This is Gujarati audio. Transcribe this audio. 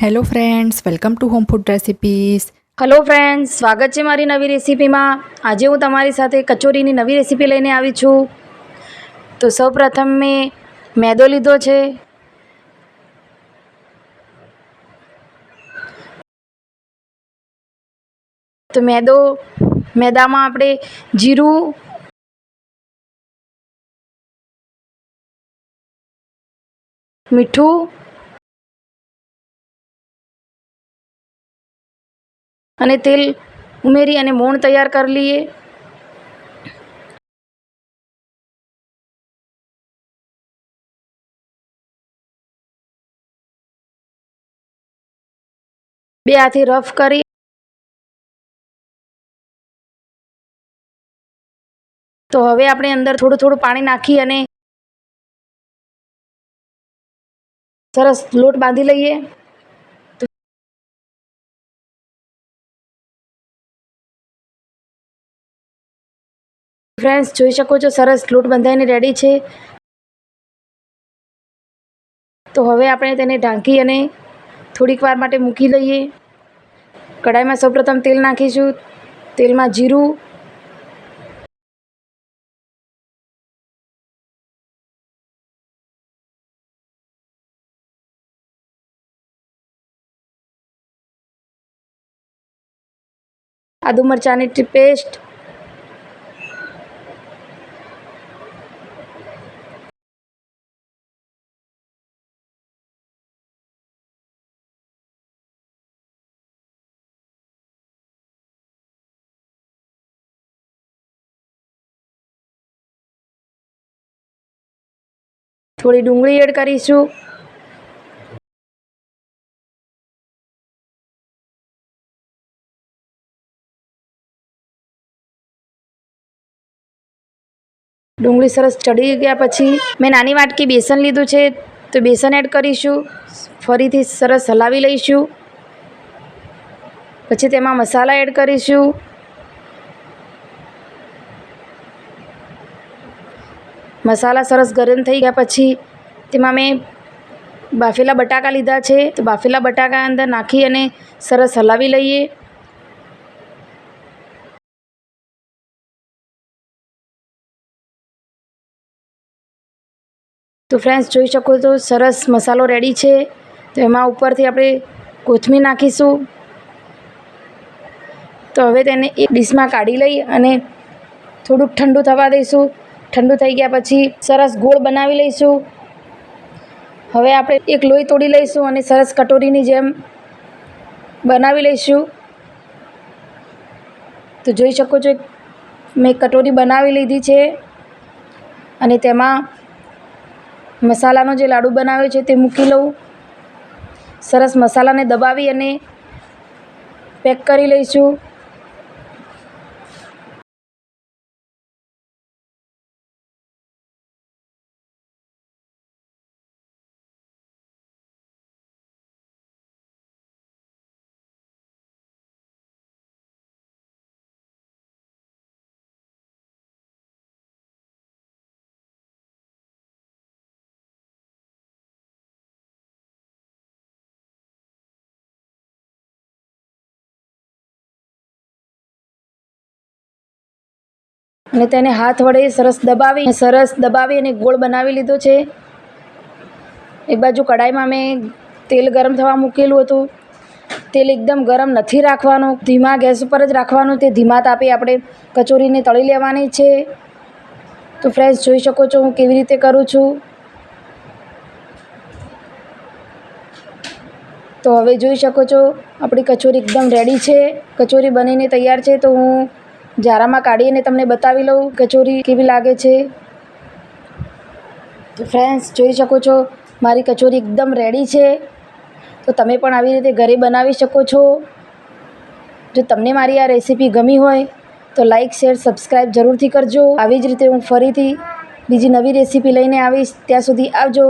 Hello friends, welcome to home food recipes. Hello friends, સ્વાગત છે મારી નવી રેસીપીમાં. આજે હું તમારી સાથે કચોરીની નવી રેસીપી લઈને આવી છું. તો સૌપ્રથમ મેં મેદો લીધો છે. તો મેદામાં આપણે જીરું, મીઠું અને તેલ ઉમેરી અને મોણ તૈયાર કરી લઈએ. બે હાથે રફ કરી તો હવે આપણે અંદર થોડું થોડું પાણી નાખી અને સરસ લોટ બાંધી લઈએ. ફ્રેન્ડ્સ, જોઈ શકો છો સરસ લોટ બંધાઈને રેડી છે. તો હવે આપણે તેને ઢાંકી અને થોડીક વાર માટે મૂકી લઈએ. કઢાઈમાં સૌપ્રથમ તેલ નાખીશું. તેલમાં જીરું, આદુ મરચાંની પેસ્ટ, થોડી ડુંગળી એડ કરીશું. ડુંગળી સરસ ચડી ગયા પછી મેં નાની વાટકી બેસન લીધું છે, તો બેસન એડ કરીશું. ફરીથી સરસ હલાવી લઈશું. પછી તેમાં મસાલા એડ કરીશું. મસાલા સરસ ગરમ થઈ ગયા પછી તેમાં મેં બાફેલા બટાકા લીધા છે, તો બાફેલા બટાકા અંદર નાખી અને સરસ હલાવી લઈએ. તો ફ્રેન્ડ્સ, જોઈ શકો તો સરસ મસાલો રેડી છે. તો એમાં ઉપરથી આપણે કોથમીર નાખીશું. તો હવે તેને એક ડીશમાં કાઢી લઈ અને થોડુંક ઠંડુ થવા દઈશું. ઠંડુ થઈ ગયા પછી સરસ ગોળ બનાવી લઈશું. હવે આપણે એક લોહી તોડી લઈશું અને સરસ કટોરીની જેમ બનાવી લઈશું. તો જોઈ શકો છો મેં કટોરી બનાવી લીધી છે અને તેમાં મસાલાનો જે લાડુ બનાવ્યો છે તે મૂકી લઉં. સરસ મસાલાને દબાવી અને પેક કરી લઈશું. અને તેને હાથ વડે સરસ દબાવી અને ગોળ બનાવી લીધો છે. એક બાજુ કઢાઈમાં મેં તેલ ગરમ થવા મૂકેલું હતું. તેલ એકદમ ગરમ નથી રાખવાનું, ધીમા ગેસ ઉપર જ રાખવાનું. તે ધીમા તાપે આપણે કચોરીને તળી લેવાની છે. તો ફ્રેન્ડ્સ, જોઈ શકો છો હું કેવી રીતે કરું છું. તો હવે જોઈ શકો છો આપણી કચોરી એકદમ રેડી છે. કચોરી બનીને તૈયાર છે. તો હું જારામાં કાઢીને તમને બતાવી લઉં કચોરી કેવી લાગે છે. તો ફ્રેન્ડ્સ, જોઈ શકો છો મારી કચોરી એકદમ રેડી છે. તો તમે પણ આવી રીતે ઘરે બનાવી શકો છો. જો તમને મારી આ રેસીપી ગમી હોય તો લાઇક, શેર, સબસ્ક્રાઈબ જરૂરથી કરજો. આવી જ રીતે હું ફરીથી બીજી નવી રેસીપી લઈને આવીશ. ત્યાં સુધી આવજો.